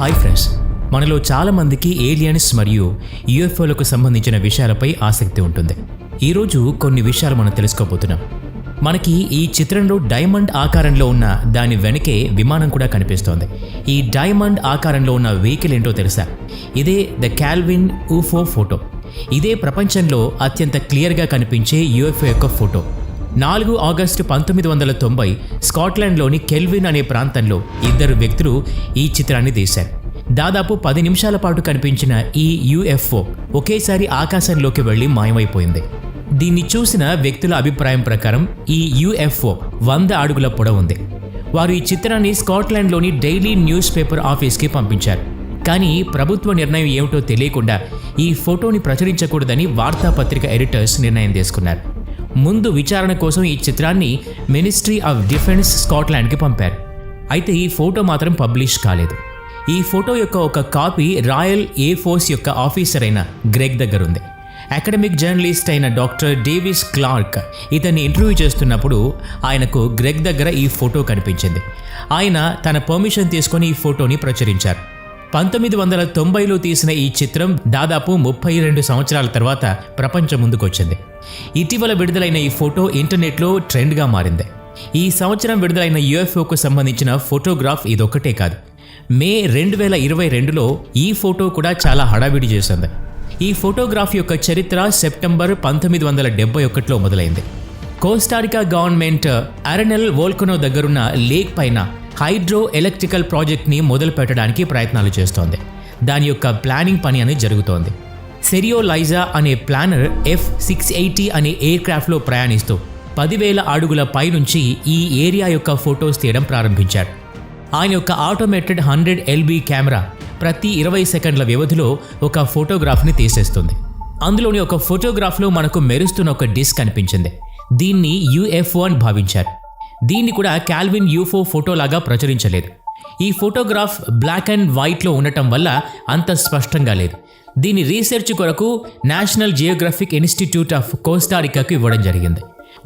Hi friends, మనలో చాలామందికి aliens మరియు యూఎఫ్ఓలకు సంబంధించిన విషయాలపై ఆసక్తి ఉంటుంది. ఈరోజు కొన్ని విషయాలు మనం తెలుసుకోబోతున్నాం. మనకి ఈ చిత్రంలో డైమండ్ ఆకారంలో ఉన్న దాని వెనకే విమానం కూడా కనిపిస్తోంది. ఈ డైమండ్ ఆకారంలో ఉన్న వెహికల్ ఏంటో తెలుసా? ఇదే ద కాల్విన్ యూఎఫ్ఓ ఫోటో. ఇదే ప్రపంచంలో అత్యంత క్లియర్గా కనిపించే యూఎఫ్ఓ యొక్క ఫోటో. 4 ఆగస్టు 1990 స్కాట్లాండ్లోని కెల్విన్ అనే ప్రాంతంలో ఇద్దరు వ్యక్తులు ఈ చిత్రాన్ని తీశారు. దాదాపు 10 నిమిషాల పాటు కనిపించిన ఈ యూఎఫ్ఓ ఒకేసారి ఆకాశంలోకి వెళ్లి మాయమైపోయింది. దీన్ని చూసిన వ్యక్తుల అభిప్రాయం ప్రకారం ఈ యూఎఫ్ఓ 100 అడుగుల పొడవు ఉంది. వారు ఈ చిత్రాన్ని స్కాట్లాండ్లోని డైలీ న్యూస్ పేపర్ ఆఫీస్కి పంపించారు. కానీ ప్రభుత్వ నిర్ణయం ఏమిటో తెలియకుండా ఈ ఫోటోని ప్రచురించకూడదని వార్తాపత్రిక ఎడిటర్స్ నిర్ణయం తీసుకున్నారు. ముందు విచారణ కోసం ఈ చిత్రాన్ని మినిస్ట్రీ ఆఫ్ డిఫెన్స్ స్కాట్లాండ్కి పంపారు. అయితే ఈ ఫోటో మాత్రం పబ్లిష్ కాలేదు. ఈ ఫోటో యొక్క ఒక కాపీ రాయల్ ఎయిర్ ఫోర్స్ యొక్క ఆఫీసర్ అయిన గ్రెగ్ దగ్గర ఉంది. అకాడమిక్ జర్నలిస్ట్ అయిన డాక్టర్ డేవిస్ క్లార్క్ ఇతన్ని ఇంటర్వ్యూ చేస్తున్నప్పుడు ఆయనకు గ్రెగ్ దగ్గర ఈ ఫోటో కనిపించింది. ఆయన తన పర్మిషన్ తీసుకొని ఈ ఫోటోని ప్రచురించారు. 1990లో తీసిన ఈ చిత్రం దాదాపు 32 సంవత్సరాల తర్వాత ప్రపంచం ముందుకొచ్చింది. ఇటీవల విడుదలైన ఈ ఫోటో ఇంటర్నెట్లో ట్రెండ్గా మారింది. ఈ సంవత్సరం విడుదలైన యూఎఫ్ఓకు సంబంధించిన ఫోటోగ్రాఫ్ ఇదొక్కటే కాదు. మే 2022లో ఈ ఫోటో కూడా చాలా హడావిడి చేసింది. ఈ ఫోటోగ్రాఫ్ యొక్క చరిత్ర సెప్టెంబర్ 1971లో మొదలైంది. కోస్టారికా గవర్నమెంట్ అరెనెల్ వోల్కనో దగ్గరున్న లేక్ పైన హైడ్రో ఎలక్ట్రికల్ ప్రాజెక్ట్ని మొదలు పెట్టడానికి ప్రయత్నాలు చేస్తోంది. దాని యొక్క ప్లానింగ్ పని అనేది జరుగుతోంది. సెరియో లైజా అనే ప్లానర్ F-680 అనే ఎయిర్ క్రాఫ్ట్లో ప్రయాణిస్తూ 10,000 అడుగుల పైనుంచి ఈ ఏరియా యొక్క ఫొటోస్ తీయడం ప్రారంభించారు. ఆయన యొక్క ఆటోమేటెడ్ 100 LB కెమెరా ప్రతి 20 సెకండ్ల వ్యవధిలో ఒక ఫోటోగ్రాఫ్ని తీసేస్తుంది. అందులోని ఒక ఫోటోగ్రాఫ్లో మనకు మెరుస్తున్న ఒక డిస్క్ కనిపించింది. దీన్ని యూఎఫ్ఓ అని భావించారు. దీన్ని కూడా కాల్విన్ యూఎఫ్ఓ ఫోటోలాగా ప్రచురించలేదు. ఈ ఫోటోగ్రాఫ్ బ్లాక్ అండ్ వైట్లో ఉండటం వల్ల అంత స్పష్టంగా లేదు. దీని రీసెర్చ్ కొరకు నేషనల్ జియోగ్రఫిక్ ఇన్స్టిట్యూట్ ఆఫ్ కోస్టారికాకు ఇవ్వడం జరిగింది.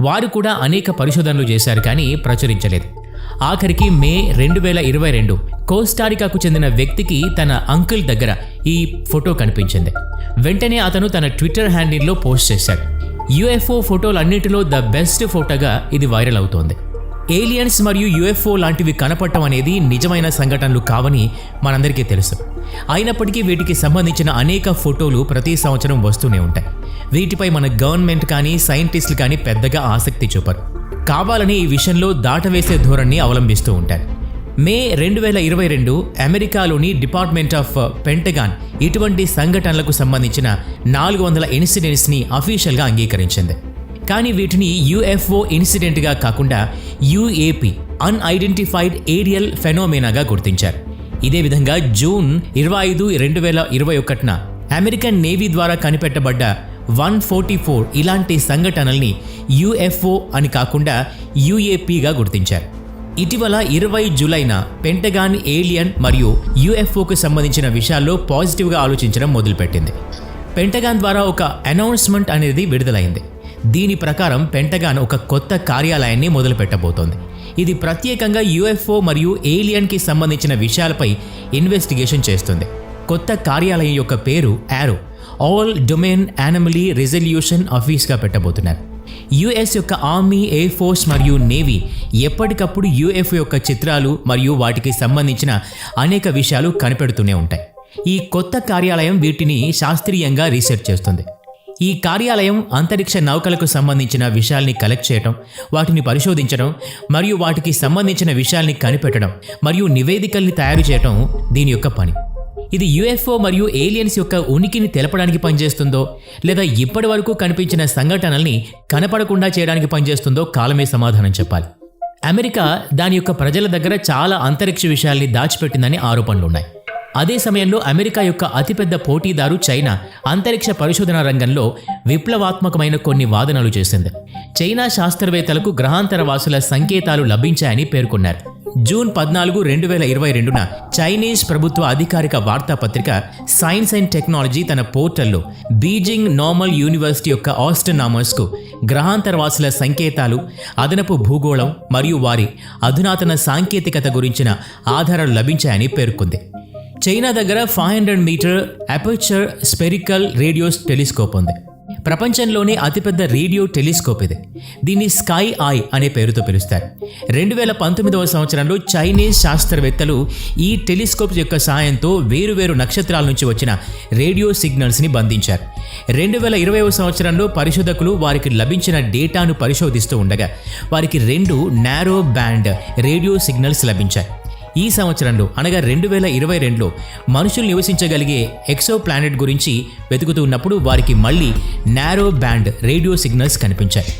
వారు కూడా అనేక పరిశోధనలు చేశారు కానీ ప్రచురించలేదు. ఆఖరికి మే 2022 కోస్టారికాకు చెందిన వ్యక్తికి తన అంకుల్ దగ్గర ఈ ఫోటో కనిపించింది. వెంటనే అతను తన ట్విట్టర్ హ్యాండిల్లో పోస్ట్ చేశాడు. యూఎఫ్ఓ ఫోటోలన్నిటిలో ద బెస్ట్ ఫోటోగా ఇది వైరల్ అవుతోంది. ఏలియన్స్ మరియు యూఎఫ్ఓ లాంటివి కనపడటం అనేది నిజమైన సంఘటనలు కావని మనందరికీ తెలుసు. అయినప్పటికీ వీటికి సంబంధించిన అనేక ఫోటోలు ప్రతి సంవత్సరం వస్తూనే ఉంటాయి. వీటిపై మన గవర్నమెంట్ కానీ సైంటిస్టులు కానీ పెద్దగా ఆసక్తి చూపరు. కావాలని ఈ విషయంలో దాటవేసే ధోరణి అవలంబిస్తూ ఉంటారు. మే 2022 అమెరికాలోని డిపార్ట్మెంట్ ఆఫ్ పెంటగాన్ ఇటువంటి సంఘటనలకు సంబంధించిన 400 ఇన్సిడెంట్స్ని అఫీషియల్గా అంగీకరించింది. కానీ వీటిని యూఎఫ్ఓ ఇన్సిడెంట్గా కాకుండా యూఏపీ అన్ఐడెంటిఫైడ్ ఏరియల్ ఫెనోమెనాగా గుర్తించారు. ఇదే విధంగా జూన్ 25, 2021 అమెరికన్ నేవీ ద్వారా కనిపెట్టబడ్డ 144 ఇలాంటి సంఘటనల్ని యూఎఫ్ఓ అని కాకుండా యూఏపీగా గుర్తించారు. ఇటీవల 20 జూలైన పెంటగాన్ ఏలియన్ మరియు యూఎఫ్ఓకు సంబంధించిన విషయాల్లో పాజిటివ్గా ఆలోచించడం మొదలుపెట్టింది. పెంటగాన్ ద్వారా ఒక అనౌన్స్మెంట్ అనేది విడుదలైంది. దీని ప్రకారం పెంటగాన్ ఒక కొత్త కార్యాలయాన్ని మొదలు పెట్టబోతోంది. ఇది ప్రత్యేకంగా యూఎఫ్ఓ మరియు ఏలియన్కి సంబంధించిన విషయాలపై ఇన్వెస్టిగేషన్ చేస్తుంది. కొత్త కార్యాలయం యొక్క పేరు AARO all domain anomaly resolution ఆఫీస్గా పెట్టబోతున్నారు. యుఎస్ యొక్క ఆర్మీ, ఎయిర్ ఫోర్స్ మరియు నేవీ ఎప్పటికప్పుడు యూఎఫ్ఓ యొక్క చిత్రాలు మరియు వాటికి సంబంధించిన అనేక విషయాలు కనిపెడుతూనే ఉంటాయి. ఈ కొత్త కార్యాలయం వీటిని శాస్త్రీయంగా రీసెర్చ్ చేస్తుంది. ఈ కార్యాలయం అంతరిక్ష నౌకలకు సంబంధించిన విషయాల్ని కలెక్ట్ చేయడం, వాటిని పరిశోధించడం మరియు వాటికి సంబంధించిన విషయాల్ని కనిపెట్టడం మరియు నివేదికల్ని తయారు చేయడం దీని యొక్క పని. ఇది యూఎఫ్ఓ మరియు ఏలియన్స్ యొక్క ఉనికిని తెలపడానికి పనిచేస్తుందో లేదా ఇప్పటి వరకు కనిపించిన సంఘటనల్ని కనపడకుండా చేయడానికి పనిచేస్తుందో కాలమే సమాధానం చెప్పాలి. అమెరికా దాని యొక్క ప్రజల దగ్గర చాలా అంతరిక్ష విషయాల్ని దాచిపెట్టిందని ఆరోపణలున్నాయి. అదే సమయంలో అమెరికా యొక్క అతిపెద్ద పోటీదారు చైనా అంతరిక్ష పరిశోధన రంగంలో విప్లవాత్మకమైన కొన్ని వాదనలు చేసింది. చైనా శాస్త్రవేత్తలకు గ్రహాంతర వాసుల సంకేతాలు లభించాయని పేర్కొన్నారు. జూన్ 14, 2022 చైనీస్ ప్రభుత్వ అధికారిక వార్తాపత్రిక సైన్స్ అండ్ టెక్నాలజీ తన పోర్టల్లో బీజింగ్ నార్మల్ యూనివర్సిటీ యొక్క ఆస్ట్రోనామర్స్కు గ్రహాంతరవాసుల సంకేతాలు, అదనపు భూగోళం మరియు వారి అధునాతన సాంకేతికత గురించిన ఆధారాలు లభించాయని పేర్కొంది. చైనా దగ్గర 500 meter aperture spherical radio telescope ఉంది. ప్రపంచంలోనే అతిపెద్ద రేడియో టెలిస్కోప్ ఇది. దీన్ని స్కై ఐ అనే పేరుతో పిలుస్తారు. 2019వ సంవత్సరంలో చైనీస్ శాస్త్రవేత్తలు ఈ టెలిస్కోప్ యొక్క సాయంతో వేరువేరు నక్షత్రాల నుంచి వచ్చిన రేడియో సిగ్నల్స్ని బంధించారు. 2020వ సంవత్సరంలో పరిశోధకులు వారికి లభించిన డేటాను పరిశోధిస్తూ ఉండగా వారికి 2 నారో బ్యాండ్ రేడియో సిగ్నల్స్ లభించాయి. ఈ సంవత్సరంలో అనగా 2022లో మనుషులు నివసించగలిగే ఎక్సో ప్లానెట్ గురించి వెతుకుతూ ఉన్నప్పుడు వారికి మళ్ళీ నారో బ్యాండ్ రేడియో సిగ్నల్స్ కనిపించాయి.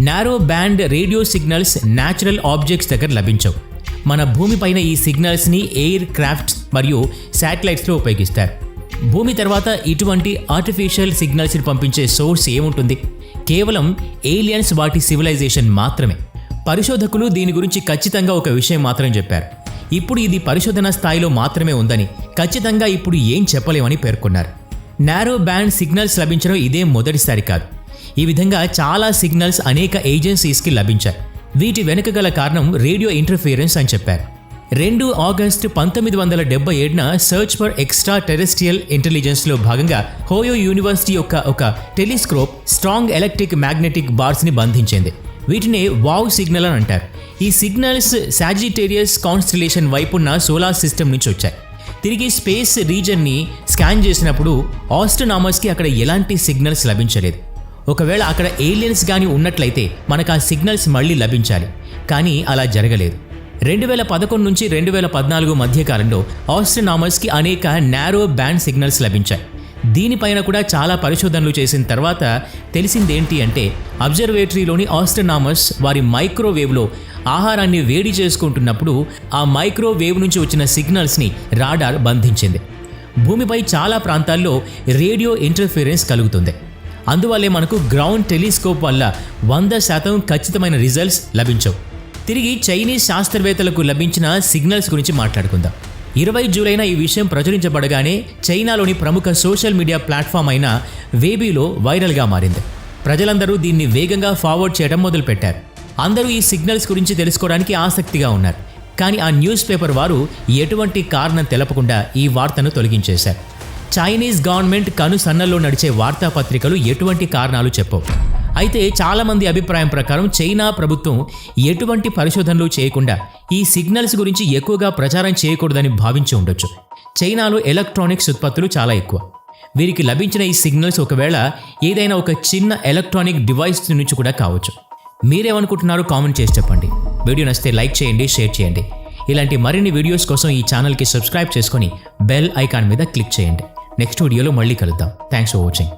Narrow band radio signals natural objects దగ్గర లభించవు. మన భూమిపైన ఈ సిగ్నల్స్ని ఎయిర్ క్రాఫ్ట్స్ మరియు శాటిలైట్స్లో ఉపయోగిస్తారు. భూమి తర్వాత ఇటువంటి ఆర్టిఫిషియల్ సిగ్నల్స్ని పంపించే సోర్స్ ఏముంటుంది? కేవలం ఏలియన్స్, వాటి సివిలైజేషన్ మాత్రమే. పరిశోధకులు దీని గురించి ఖచ్చితంగా ఒక విషయం మాత్రం చెప్పారు. ఇప్పుడు ఇది పరిశోధన స్థాయిలో మాత్రమే ఉందని, ఖచ్చితంగా ఇప్పుడు ఏం చెప్పలేమని పేర్కొన్నారు. నారో బ్యాండ్ సిగ్నల్స్ లభించడం ఇదే మొదటిసారి కాదు. ఈ విధంగా చాలా సిగ్నల్స్ అనేక ఏజెన్సీస్కి లభించాయి. వీటి వెనుక గల కారణం రేడియో ఇంటర్ఫియరెన్స్ అని చెప్పారు. 2 ఆగస్టు 1977న సర్చ్ ఫర్ ఎక్స్ట్రా టెరెస్ట్రియల్ ఇంటెలిజెన్స్లో భాగంగా హోయో యూనివర్సిటీ యొక్క ఒక టెలిస్కోప్ స్ట్రాంగ్ ఎలక్ట్రిక్ మ్యాగ్నెటిక్ బార్స్ని బంధించింది. వీటినే వావ్ సిగ్నల్ అని అంటారు. ఈ సిగ్నల్స్ సాజిటేరియస్ కాన్స్టలేషన్ వైపున్న సోలార్ సిస్టమ్ నుంచి వచ్చాయి. తిరిగి స్పేస్ రీజన్ని స్కాన్ చేసినప్పుడు ఆస్ట్రోనామర్స్కి అక్కడ ఎలాంటి సిగ్నల్స్ లభించలేదు. ఒకవేళ అక్కడ ఏలియన్స్ కానీ ఉన్నట్లయితే మనకు ఆ సిగ్నల్స్ మళ్ళీ లభించాలి. కానీ అలా జరగలేదు. 2011 నుంచి 2014 మధ్యకాలంలో ఆస్ట్రోనామర్స్కి అనేక నారో బ్యాండ్ సిగ్నల్స్ లభించాయి. దీనిపైన కూడా చాలా పరిశోధనలు చేసిన తర్వాత తెలిసిందేంటి అంటే, అబ్జర్వేటరీలోని ఆస్ట్రోనామర్స్ వారి మైక్రోవేవ్లో ఆహారాన్ని వేడి చేసుకుంటున్నప్పుడు ఆ మైక్రోవేవ్ నుంచి వచ్చిన సిగ్నల్స్ని రాడార్ బంధించింది. భూమిపై చాలా ప్రాంతాల్లో రేడియో ఇంటర్ఫిరెన్స్ కలుగుతుంది. అందువల్లే మనకు గ్రౌండ్ టెలిస్కోప్ వల్ల 100% ఖచ్చితమైన రిజల్ట్స్ లభించవు. తిరిగి చైనీస్ శాస్త్రవేత్తలకు లభించిన సిగ్నల్స్ గురించి మాట్లాడుకుందాం. 20 జూలైన ఈ విషయం ప్రచురించబడగానే చైనాలోని ప్రముఖ సోషల్ మీడియా ప్లాట్ఫామ్ అయిన వేబీలో వైరల్గా మారింది. ప్రజలందరూ దీన్ని వేగంగా ఫార్వర్డ్ చేయడం మొదలుపెట్టారు. అందరూ ఈ సిగ్నల్స్ గురించి తెలుసుకోవడానికి ఆసక్తిగా ఉన్నారు. కానీ ఆ న్యూస్ పేపర్ వారు ఎటువంటి కారణం తెలపకుండా ఈ వార్తను తొలగించేశారు. చైనీస్ గవర్నమెంట్ కనుసన్నల్లో నడిచే వార్తాపత్రికలు ఎటువంటి కారణాలు చెప్పవు. అయితే చాలామంది అభిప్రాయం ప్రకారం చైనా ప్రభుత్వం ఎటువంటి పరిశోధనలు చేయకుండా ఈ సిగ్నల్స్ గురించి ఎక్కువగా ప్రచారం చేయకూడదని భావించి ఉండొచ్చు. చైనాలో ఎలక్ట్రానిక్స్ ఉత్పత్తులు చాలా ఎక్కువ. వీరికి లభించిన ఈ సిగ్నల్స్ ఒకవేళ ఏదైనా ఒక చిన్న ఎలక్ట్రానిక్ డివైస్ నుంచి కూడా కావచ్చు. మీరేమనుకుంటున్నారో కామెంట్ చేసి చెప్పండి. వీడియో నచ్చితే లైక్ చేయండి, షేర్ చేయండి. ఇలాంటి మరిన్ని వీడియోస్ కోసం ఈ ఛానల్కి సబ్స్క్రైబ్ చేసుకొని బెల్ ఐకాన్ మీద క్లిక్ చేయండి. నెక్స్ట్ వీడియోలో మళ్ళీ కలుద్దాం. Thanks for watching.